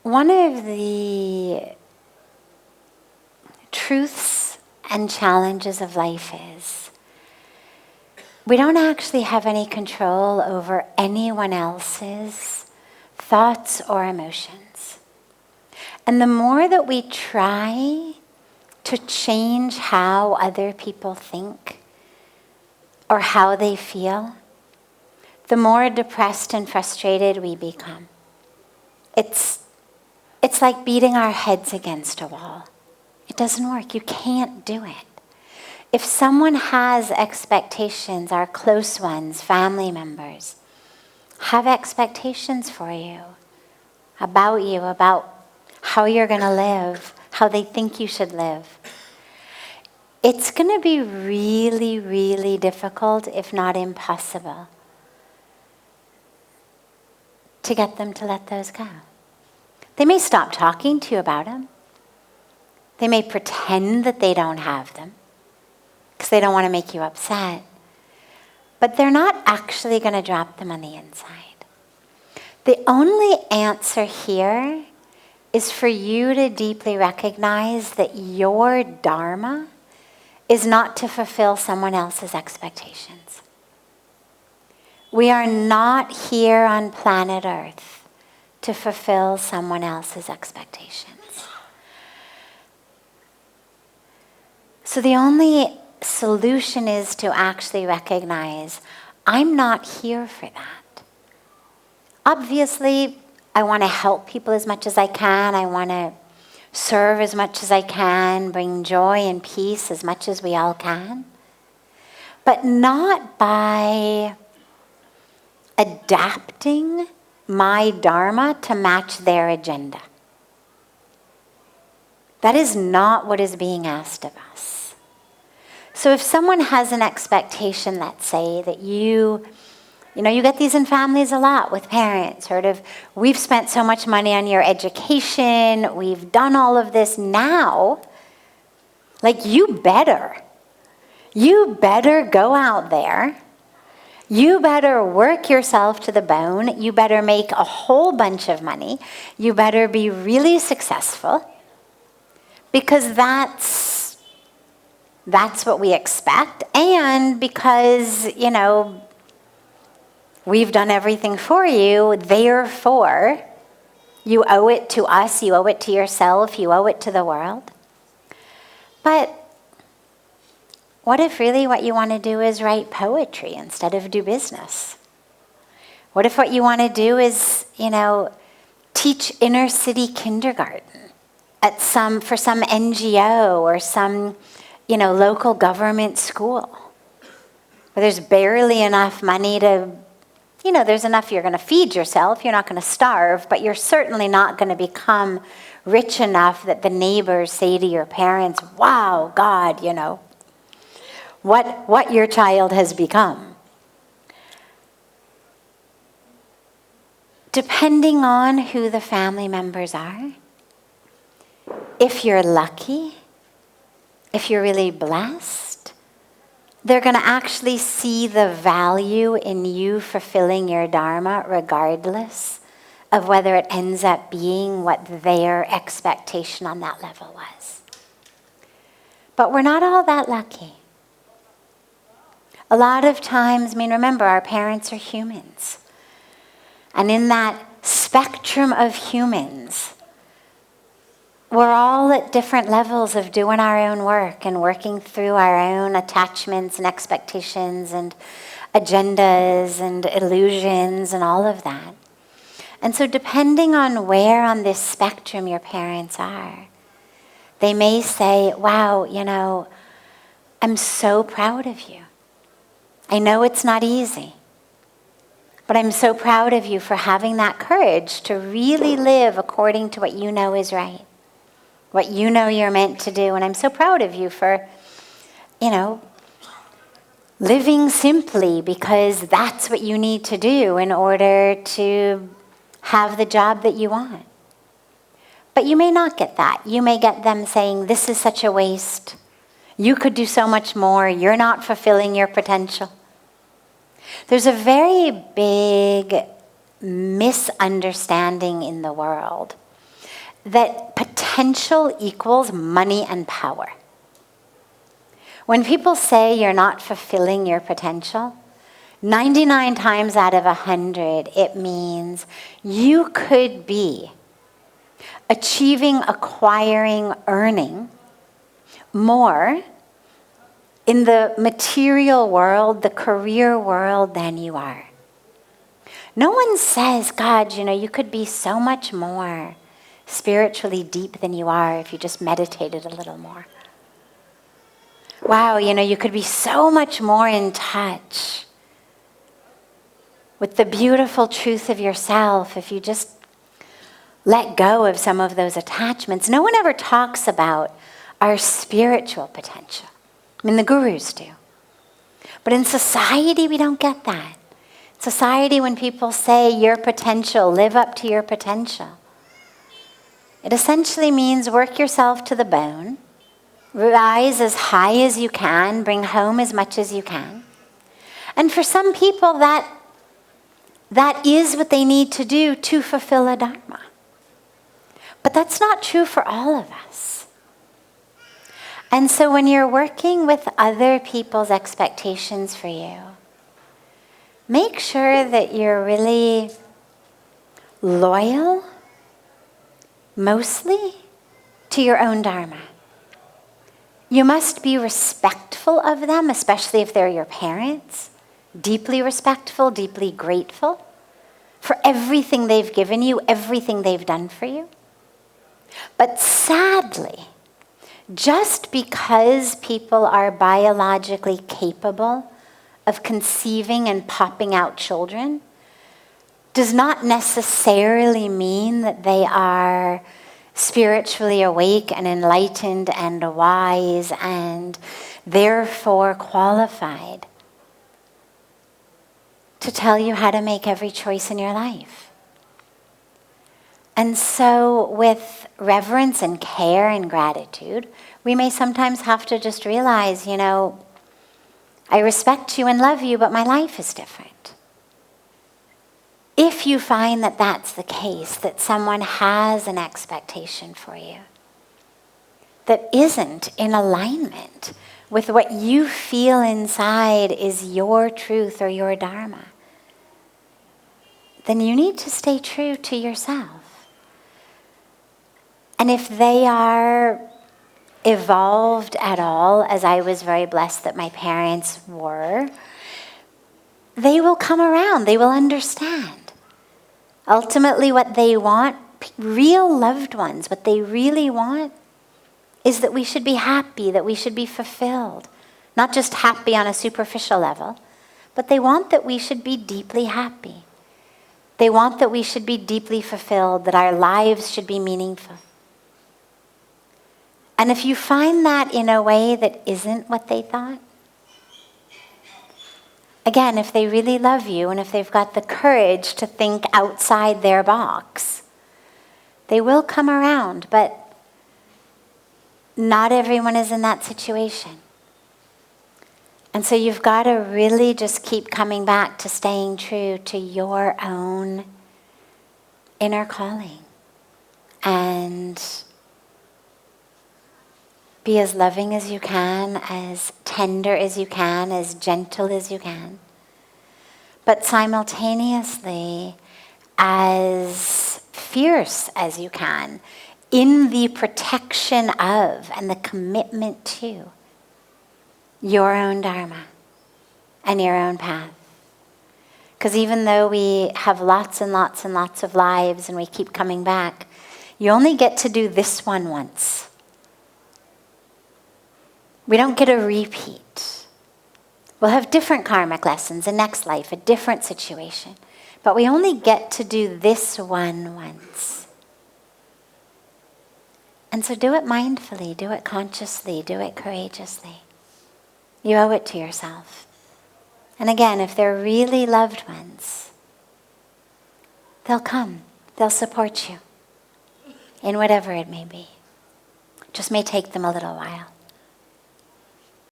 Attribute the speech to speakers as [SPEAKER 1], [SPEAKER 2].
[SPEAKER 1] One of the truths and challenges of life is we don't actually have any control over anyone else's thoughts or emotions. And the more that we try to change how other people think or how they feel, the more depressed and frustrated we become. It's like beating our heads against a wall. It doesn't work. You can't do it. If someone has expectations, our close ones, family members, have expectations for you, about how you're going to live, how they think you should live, it's going to be really, really difficult, if not impossible, to get them to let those go. They may stop talking to you about them. They may pretend that they don't have them because they don't want to make you upset. But they're not actually going to drop them on the inside. The only answer here is for you to deeply recognize that your Dharma is not to fulfill someone else's expectations. We are not here on planet Earth to fulfill someone else's expectations. So the only solution is to actually recognize, I'm not here for that. Obviously, I want to help people as much as I can. I want to serve as much as I can, bring joy and peace as much as we all can. But not by adapting my Dharma to match their agenda. That is not what is being asked of us. So if someone has an expectation, let's say, that you get these in families a lot with parents, sort of, we've spent so much money on your education, we've done all of this now, like you better go out there. You better work yourself to the bone. You better make a whole bunch of money. You better be really successful. Because that's what we expect. And because, we've done everything for you, therefore, you owe it to us, you owe it to yourself, you owe it to the world. But what if really what you want to do is write poetry instead of do business? What if what you want to do is, teach inner city kindergarten for some NGO or some, local government school where there's barely enough money to, there's enough you're going to feed yourself, you're not going to starve, but you're certainly not going to become rich enough that the neighbors say to your parents, wow, God, what your child has become. Depending on who the family members are, if you're lucky, if you're really blessed, they're going to actually see the value in you fulfilling your Dharma regardless of whether it ends up being what their expectation on that level was. But we're not all that lucky. A lot of times, remember, our parents are humans. And in that spectrum of humans, we're all at different levels of doing our own work and working through our own attachments and expectations and agendas and illusions and all of that. And so depending on where on this spectrum your parents are, they may say, wow, I'm so proud of you. I know it's not easy, but I'm so proud of you for having that courage to really live according to what you know is right, what you know you're meant to do. And I'm so proud of you for, living simply because that's what you need to do in order to have the job that you want. But you may not get that. You may get them saying, this is such a waste. You could do so much more. You're not fulfilling your potential. There's a very big misunderstanding in the world that potential equals money and power. When people say you're not fulfilling your potential, 99 times out of 100, it means you could be achieving, acquiring, earning more in the material world, the career world, than you are. No one says, God, you could be so much more spiritually deep than you are if you just meditated a little more. Wow, you could be so much more in touch with the beautiful truth of yourself if you just let go of some of those attachments. No one ever talks about our spiritual potential. I mean, the gurus do. But in society, we don't get that. In society, when people say your potential, live up to your potential, it essentially means work yourself to the bone, rise as high as you can, bring home as much as you can. And for some people, that is what they need to do to fulfill a Dharma. But that's not true for all of us. And so when you're working with other people's expectations for you, make sure that you're really loyal, mostly, to your own Dharma. You must be respectful of them, especially if they're your parents. Deeply respectful, deeply grateful for everything they've given you, everything they've done for you. But sadly, just because people are biologically capable of conceiving and popping out children does not necessarily mean that they are spiritually awake and enlightened and wise and therefore qualified to tell you how to make every choice in your life. And so with reverence and care and gratitude, we may sometimes have to just realize, I respect you and love you, but my life is different. If you find that that's the case, that someone has an expectation for you that isn't in alignment with what you feel inside is your truth or your Dharma, then you need to stay true to yourself. And if they are evolved at all, as I was very blessed that my parents were, they will come around, they will understand. Ultimately, what they want, real loved ones, what they really want is that we should be happy, that we should be fulfilled. Not just happy on a superficial level, but they want that we should be deeply happy. They want that we should be deeply fulfilled, that our lives should be meaningful. And if you find that in a way that isn't what they thought, again, if they really love you and if they've got the courage to think outside their box, they will come around, but not everyone is in that situation. And so you've got to really just keep coming back to staying true to your own inner calling and be as loving as you can, as tender as you can, as gentle as you can, but simultaneously as fierce as you can in the protection of and the commitment to your own Dharma and your own path. Because even though we have lots and lots and lots of lives and we keep coming back, you only get to do this one once. We don't get a repeat. We'll have different karmic lessons in next life, a different situation. But we only get to do this one once. And so do it mindfully, do it consciously, do it courageously. You owe it to yourself. And again, if they're really loved ones, they'll come, they'll support you in whatever it may be. It just may take them a little while.